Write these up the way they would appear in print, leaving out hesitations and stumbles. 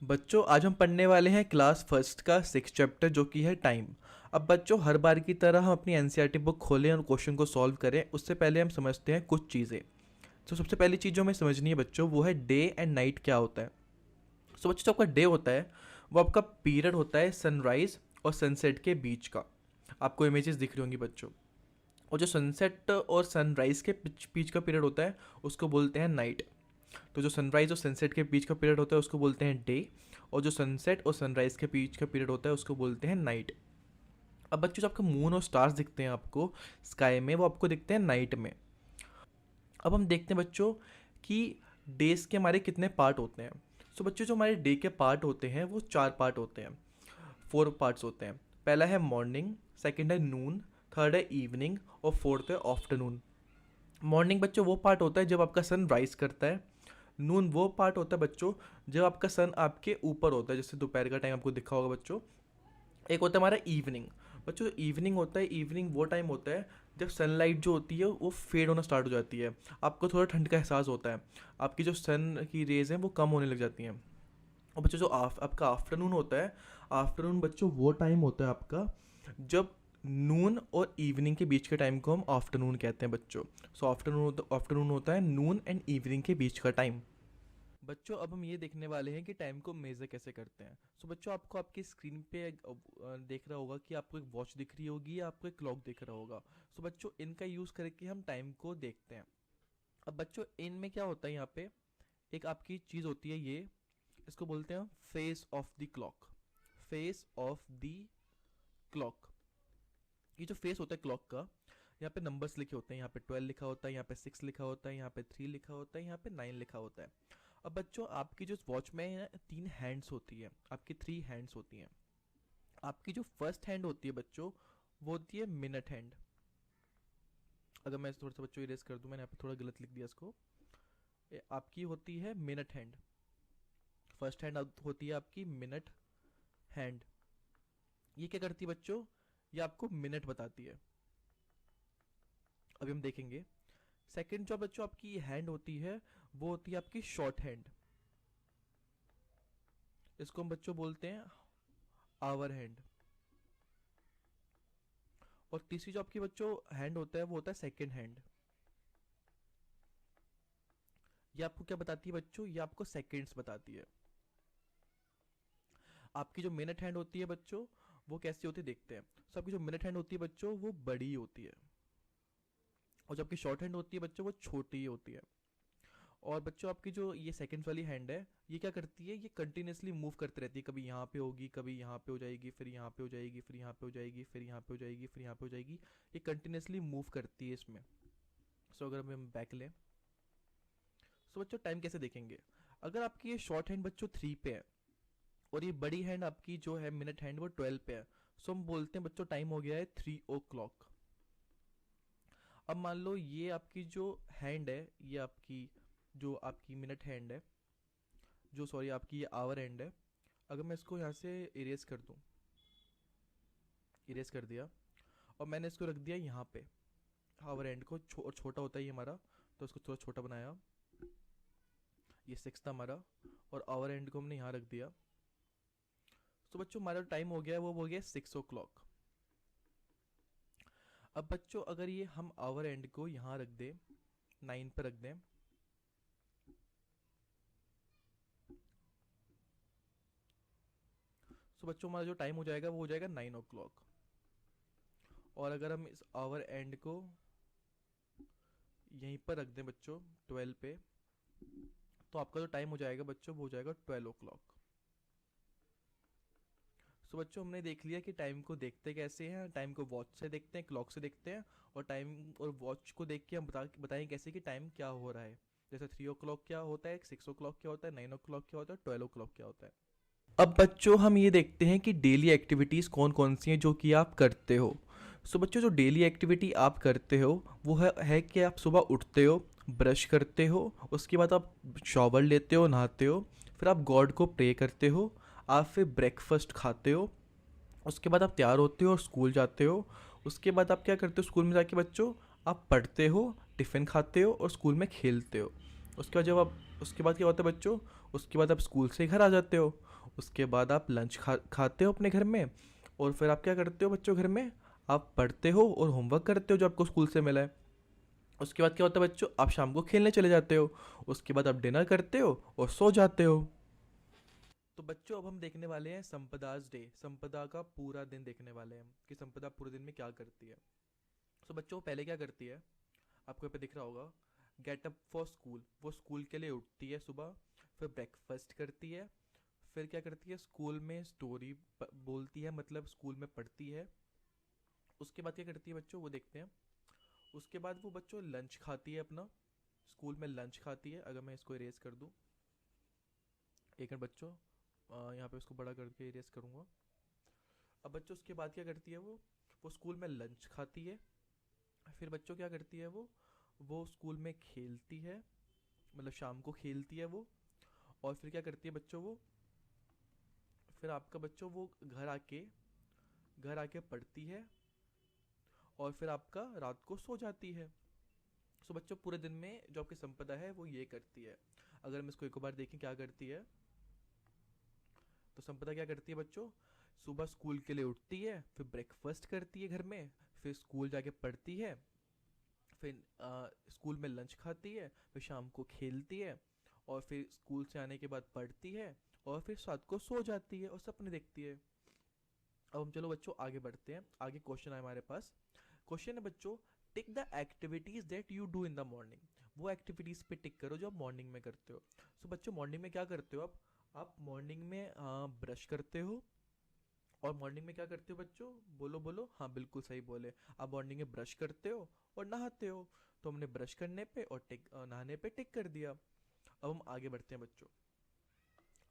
बच्चों आज हम पढ़ने वाले हैं क्लास फर्स्ट का सिक्स चैप्टर जो कि है टाइम। अब बच्चों हर बार की तरह हम अपनी एनसीईआरटी बुक खोलें और क्वेश्चन को सॉल्व करें उससे पहले हम समझते हैं कुछ चीज़ें। तो सबसे पहली चीज़ जो हमें समझनी है बच्चों वो है डे एंड नाइट क्या होता है। सो बच्चों जो आपका डे होता है वो आपका पीरियड होता है सनराइज़ और सनसेट के बीच का। आपको इमेजेस दिख रही होंगी बच्चों। और जो सनसेट और सनराइज़ के बीच का पीरियड होता है उसको बोलते हैं नाइट। तो जो सनराइज़ और सनसेट के बीच का पीरियड होता है उसको बोलते हैं डे। और जो सनसेट और सनराइज़ के बीच का पीरियड होता है उसको बोलते हैं नाइट। अब बच्चों जो आपको मून और स्टार्स दिखते हैं आपको स्काई में वो आपको दिखते हैं नाइट में। अब हम देखते हैं बच्चों कि डेज के हमारे कितने पार्ट होते हैं। सो बच्चों जो हमारे डे के पार्ट होते हैं वो चार पार्ट होते हैं, फोर पार्ट्स होते हैं। पहला है मॉर्निंग, सेकंड है नून, थर्ड है इवनिंग और फोर्थ है आफ्टरनून। मॉर्निंग बच्चों वो पार्ट होता है जब आपका सन राइज करता है। नून वो पार्ट होता है बच्चों जब आपका सन आपके ऊपर होता है, जैसे दोपहर का टाइम आपको दिखा होगा बच्चों। एक होता है हमारा इवनिंग। बच्चों इवनिंग होता है, इवनिंग वो टाइम होता है जब सनलाइट जो होती है वो फेड होना स्टार्ट हो जाती है। आपको थोड़ा ठंड का एहसास होता है, आपकी जो सन की रेज हैं वो कम होने लग जाती हैं। और बच्चों जो आपका आफ्टरनून होता है, आफ्टरनून बच्चों वो टाइम होता है आपका जब नून और इवनिंग के बीच के टाइम को हम आफ्टरनून कहते हैं बच्चों। सो आफ्टरनून होता है नून एंड इवनिंग के बीच का टाइम। बच्चों अब हम ये देखने वाले हैं कि टाइम को मेज़र कैसे करते हैं। सो बच्चों आपको आपकी स्क्रीन पे देख रहा होगा कि आपको एक वॉच दिख रही होगी या आपको एक क्लॉक दिख रहा होगा। सो बच्चों इनका यूज़ करके हम टाइम को देखते हैं। अब बच्चों इनमें क्या होता है, यहाँ पे एक आपकी चीज़ होती है, ये इसको बोलते हैं face of the clock. Face of the clock, ये जो फेस होता है क्लॉक का, यहाँ पे नंबर्स लिखे होते हैं। यहाँ पे 12 लिखा होता है, यहाँ पे 6 लिखा होता है, यहाँ पे 3 लिखा होता है, यहाँ पे 9 लिखा होता है। अब बच्चों आपकी जो वॉच में है ना, 3 हैंड्स होती है, आपकी 3 हैंड्स होती हैं। आपकी जो फर्स्ट हैंड होती है बच्चों वो होती है मिनट हैंड। अगर मैं थोड़ा सा बच्चों इरेज कर दूं, मैंने यहाँ पे थोड़ा गलत लिख दिया इसको। आपकी होती है मिनट हैंड, फर्स्ट हैंड होती है आपकी मिनट हैंड। ये क्या करती है बच्चों, ये आपको मिनट बताती है। अभी हम देखेंगे। सेकंड जो बच्चों आपकी हैंड होती है वो होती है आपकी शॉर्ट हैंड, इसको हम बच्चों बोलते हैं आवर हैंड। और तीसरी जो आपकी बच्चों हैंड होता है वो होता है सेकंड हैंड। ये आपको क्या बताती है बच्चों, ये आपको सेकंड्स बताती है। आपकी जो मिनट हैंड होती है बच्चों वो कैसी होती है देखते हैं। सो आपकी जो मिनट हैंड होती है बच्चों वो बड़ी होती है, और जो आपकी शॉर्ट हैंड होती है बच्चों वो छोटी होती है। और बच्चों आपकी जो ये सेकंड वाली हैंड है ये क्या करती है, ये कंटिन्यूसली मूव करती रहती है। कभी यहाँ पे होगी, कभी यहाँ पे हो जाएगी, फिर यहाँ पे हो जाएगी, फिर यहाँ पे हो जाएगी, फिर यहाँ पे हो जाएगी, फिर यहाँ पे हो जाएगी। ये कंटिन्यूसली मूव करती है इसमें। सो अगर हम बैक लें, सो बच्चों टाइम कैसे देखेंगे। अगर आपकी ये शॉर्ट हैंड बच्चों 3 पे है और ये बड़ी हैंड आपकी जो है मिनट हैंड वो 12 पे है, सो हम बोलते हैं बच्चों टाइम हो गया है 3 o'clock। अब मान लो ये आपकी जो हैंड है, ये आपकी जो आपकी मिनट हैंड है, जो सॉरी आपकी ये आवर हैंड है। अगर मैं इसको यहाँ से इरेज कर दूँ, इरेज कर दिया और मैंने इसको रख दिया यहाँ पे आवर हैंड को, और छोटा होता है ये हमारा, तो इसको थोड़ा छोटा बनाया। ये 6 था हमारा और आवर हैंड को हमने यहाँ रख दिया। तो बच्चों हमारा टाइम हो गया वो हो गया 6 o'clock। अब बच्चों अगर ये हम आवर एंड को यहाँ रख दें, 9 पर रख दें, तो बच्चों हमारा जो टाइम हो जाएगा वो हो जाएगा 9 o'clock। और अगर हम इस आवर एंड को यहीं पर रख दें बच्चों 12 पे, तो आपका जो टाइम हो जाएगा बच्चों वो हो जाएगा 12 o'clock। सो बच्चों हमने देख लिया कि टाइम को देखते कैसे हैं। टाइम को वॉच से देखते हैं, क्लॉक से देखते हैं, और टाइम और वॉच को देख के हम बताएं कैसे कि टाइम क्या हो रहा है। जैसे 3 o'clock क्या होता है, 6 o'clock क्या होता है, 9 o'clock क्या होता है, 12 o'clock क्या होता है। अब बच्चों हम ये देखते हैं कि डेली एक्टिविटीज़ कौन कौन सी हैं जो कि आप करते हो। सो बच्चों जो डेली एक्टिविटी आप करते हो वो है कि आप सुबह उठते हो, ब्रश करते हो, उसके बाद आप शॉवर लेते हो, नहाते हो, फिर आप गॉड को प्रे करते हो, आप फिर ब्रेकफास्ट खाते हो, उसके बाद आप तैयार होते हो और स्कूल जाते हो। उसके बाद आप क्या करते हो स्कूल में जाके बच्चों, आप पढ़ते हो, टिफ़िन खाते हो और स्कूल में खेलते हो। उसके बाद क्या होता है बच्चों, उसके बाद आप स्कूल से घर आ जाते हो। उसके बाद आप लंच खाते हो अपने घर में, और फिर आप क्या करते हो बच्चों घर में, आप पढ़ते हो और होमवर्क करते हो जो आपको स्कूल से मिला है। उसके बाद क्या होता है बच्चों, आप शाम को खेलने चले जाते हो। उसके बाद आप डिनर करते हो और सो जाते हो। तो बच्चों अब हम देखने वाले हैं संपदास डे, संपदा का पूरा दिन देखने वाले हैं हम कि संपदा पूरे दिन में क्या करती है। तो बच्चों पहले क्या करती है, आपको यहाँ पे दिख रहा होगा, गेट अप फॉर स्कूल, वो स्कूल के लिए उठती है सुबह। फिर ब्रेकफास्ट करती है। फिर क्या करती है, स्कूल में स्टोरी बोलती है, मतलब स्कूल में पढ़ती है। उसके बाद क्या करती है बच्चों, वो देखते हैं। उसके बाद वो बच्चों लंच खाती है अपना, स्कूल में लंच खाती है। अगर मैं इसको इरेज कर दूँ, एक मिनट बच्चों, यहाँ पे इसको बड़ा करके इरेज करूँगा। अब बच्चों उसके बाद क्या करती है वो स्कूल में लंच खाती है। फिर बच्चों क्या करती है वो स्कूल में खेलती है, मतलब शाम को खेलती है वो। और फिर क्या करती है बच्चों वो, फिर आपका बच्चों वो घर आके पढ़ती है। और फिर आपका रात को सो जाती है। सो बच्चों पूरे दिन में जो आपकी संपदा है वो ये करती है। अगर हम इसको एक बार देखें क्या करती है, तो संपदा क्या करती है बच्चों, सुबह स्कूल के लिए उठती है, फिर ब्रेकफास्ट करती है घर में, फिर स्कूल जाके पढ़ती है, फिर स्कूल में लंच खाती है, फिर शाम को खेलती है, और फिर स्कूल से आने के बाद पढ़ती है, और फिर रात को सो जाती है और सपने देखती है। अब हम चलो बच्चों आगे बढ़ते हैं, आगे क्वेश्चन है हमारे पास। क्वेश्चन है बच्चों, टिक the activities that you do in the morning, वो एक्टिविटीज पे टिक करो जो आप मॉर्निंग में करते हो। सो बच्चों मॉर्निंग में क्या करते हो आप मॉर्निंग में ब्रश करते हो। और मॉर्निंग में क्या करते हो बच्चों, बोलो बोलो, हाँ बिल्कुल सही बोले। आप मॉर्निंग में ब्रश करते हो और नहाते हो। तो हमने ब्रश करने पे और नहाने पे टिक कर दिया। अब हम आगे बढ़ते हैं बच्चों।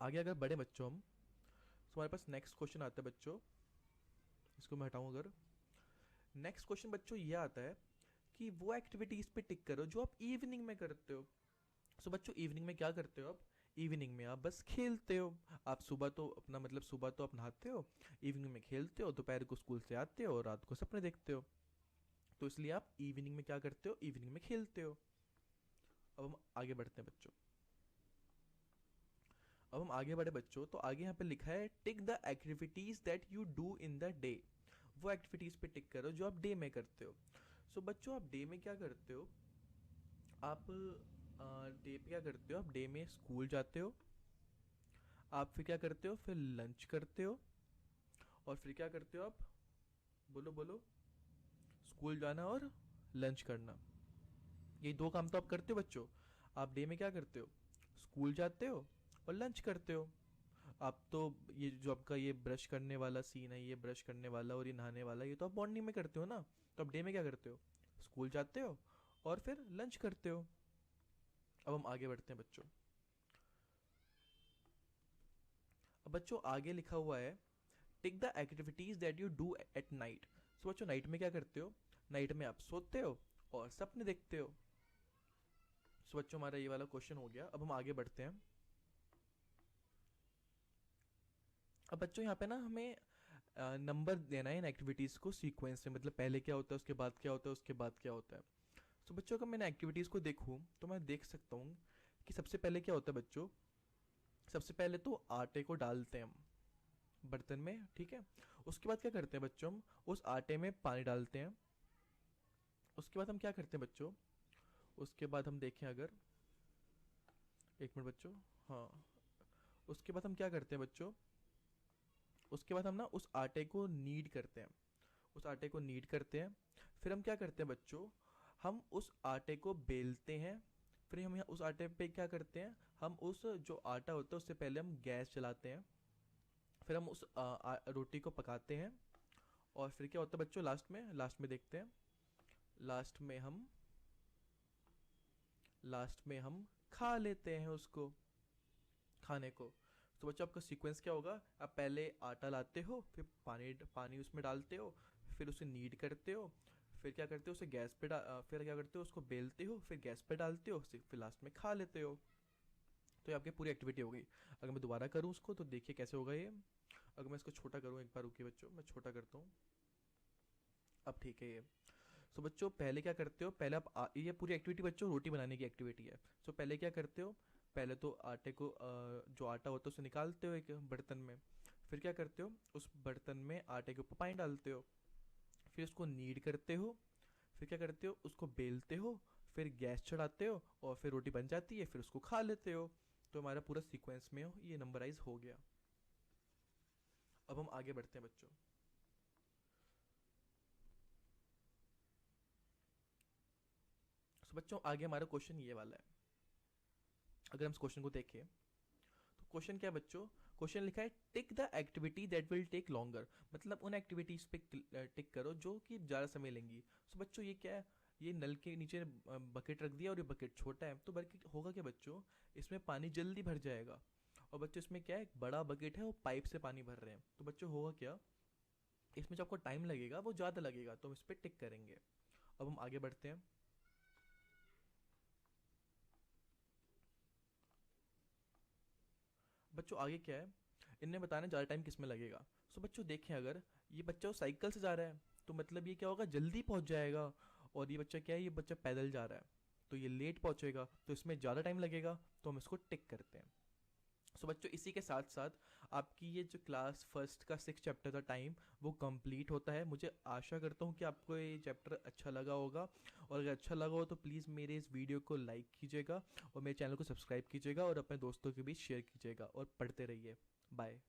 आगे अगर बढ़े बच्चों हम, तो हमारे पास नेक्स्ट क्वेश्चन आता है बच्चों। इसको मैं हटाऊं अगर, नेक्स्ट क्वेश्चन बच्चों ये आता है कि वो एक्टिविटीज पे टिक करो जो आप इवनिंग में करते हो। सो बच्चों इवनिंग में क्या करते हो आप, इवनिंग में आप बस खेलते हो। आप सुबह तो अपना मतलब सुबह तो आप नहाते हो, इवनिंग में खेलते हो, दोपहर को स्कूल से आते हो और रात को सपने देखते हो। तो इसलिए आप इवनिंग में क्या करते हो, इवनिंग में खेलते हो। अब हम आगे बढ़ते हैं बच्चों। अब हम आगे बढ़े बच्चों, तो आगे यहाँ पे लिखा है tick the activities that you do in the day, वो एक्टिविटीज पे टिक करो जो आप डे में करते हो। सो बच्चों आप डे में क्या करते हो, आप डे पे क्या करते हो, आप डे में स्कूल जाते हो। आप फिर क्या करते हो, फिर लंच करते हो। और फिर क्या करते हो आप, बोलो बोलो, स्कूल जाना और लंच करना। ये दो काम तो आप करते हो बच्चों। आप डे में क्या करते हो, स्कूल जाते हो और लंच करते हो। आप तो ये जो आपका ये ब्रश करने वाला सीन है, ये ब्रश करने वाला और ये नहाने वाला, ये तो आप मॉर्निंग में करते हो ना। तो आप डे में क्या करते हो, स्कूल जाते हो और फिर लंच करते हो। अब हम आगे बढ़ते हैं बच्चों। अब बच्चों आगे लिखा हुआ है tick the activities that you do at night. So बच्चों नाइट में क्या करते हो, नाइट में आप सोते हो और सपने देखते हो। सो बच्चों हमारा ये वाला क्वेश्चन हो गया। अब हम आगे बढ़ते हैं। अब बच्चों यहाँ पे ना हमें नंबर देना है इन एक्टिविटीज़ को सीक्वेंस में, मतलब पहले क्या होता है, उसके बाद क्या होता है, उसके बाद क्या होता है। सो बच्चों अगर मैंने एक्टिविटीज़ को देखूँ तो मैं देख सकता हूँ कि सबसे पहले क्या होता है बच्चों, सबसे पहले तो आटे को डालते हैं हम बर्तन में, ठीक है। उसके बाद क्या करते हैं बच्चों, हम उस आटे में पानी डालते हैं। उसके बाद हम क्या करते हैं बच्चों, उसके बाद हम देखें अगर, एक मिनट बच्चों, हाँ, उसके बाद हम क्या करते हैं बच्चों, उसके बाद हम ना उस आटे को नीड करते हैं, उस आटे को नीड करते हैं। फिर हम क्या करते हैं बच्चों, हम उस आटे को बेलते हैं। फिर हम यहाँ उस आटे पे क्या करते हैं, हम उस जो आटा होता है उससे पहले हम गैस जलाते हैं। फिर हम उस रोटी को पकाते हैं। और फिर क्या होता है बच्चों, लास्ट में देखते हैं, लास्ट में हम लास्ट में हम खा लेते हैं उसको, खाने को। तो बच्चों आपका सीक्वेंस क्या होगा, आप पहले आटा लाते हो, फिर पानी पानी उसमें डालते हो, फिर उसे नीड करते हो, फिर क्या करते हो उसे फिर क्या करते हो उसको बेलते हो, फिर गैस पे डालते हो, फिर लास्ट में खा लेते हो। तो ये आपकी पूरी एक्टिविटी हो गई। अगर मैं दोबारा करूँ उसको तो देखिए कैसे होगा ये। अगर मैं इसको छोटा करूँ, एक बार रुकिए बच्चों, मैं छोटा करता हूँ। अब ठीक है ये। सो बच्चों पहले क्या करते हो, पहले आप ये पूरी एक्टिविटी बच्चों रोटी बनाने की एक्टिविटी है। सो पहले क्या करते हो, पहले तो आटे को जो आटा होता है उसे निकालते हो एक बर्तन में। फिर क्या करते हो, उस बर्तन में आटे के ऊपर पानी डालते हो, फिर उसको नीड करते हो, फिर क्या करते हो, उसको बेलते हो, फिर गैस चढ़ाते हो और फिर रोटी बन जाती है, फिर उसको खा लेते हो। तो हमारा पूरा सीक्वेंस में हो ये नंबराइज हो गया। अब हम आगे बढ़ते हैं बच्चों। तो बच्चों आगे हमारा क्वेश्चन ये वाला है। अगर हम इस क्वेश्चन को देखें तो क्वेश्चन क्या है बच्चों, क्वेश्चन लिखा है tick the activity that will take longer, मतलब उन एक्टिविटीज पे टिक करो जो कि ज़्यादा समय लेंगी। सो बच्चों ये क्या है, ये नल के नीचे बकेट रख दिया और ये बकेट छोटा है, तो बकेट होगा क्या बच्चों, इसमें पानी जल्दी भर जाएगा। और बच्चों इसमें क्या है, एक बड़ा बकेट है, वो पाइप से पानी भर रहे हैं, तो बच्चों होगा क्या, इसमें जो आपको टाइम लगेगा वो ज़्यादा लगेगा, तो हम इस पर टिक करेंगे। अब हम आगे बढ़ते हैं। बच्चों आगे क्या है, इनने बताना ज़्यादा टाइम किस में लगेगा। सो बच्चों देखें, अगर ये बच्चा साइकिल से जा रहा है तो मतलब ये क्या होगा, जल्दी पहुंच जाएगा। और ये बच्चा क्या है, ये बच्चा पैदल जा रहा है तो ये लेट पहुंचेगा, तो इसमें ज़्यादा टाइम लगेगा, तो हम इसको टिक करते हैं। सो बच्चों इसी के साथ साथ आपकी ये जो क्लास फर्स्ट का 6 चैप्टर था टाइम, वो कंप्लीट होता है। मुझे आशा करता हूँ कि आपको ये चैप्टर अच्छा लगा होगा, और अगर अच्छा लगा हो तो प्लीज़ मेरे इस वीडियो को लाइक कीजिएगा और मेरे चैनल को सब्सक्राइब कीजिएगा और अपने दोस्तों के बीच शेयर कीजिएगा और पढ़ते रहिए। बाय।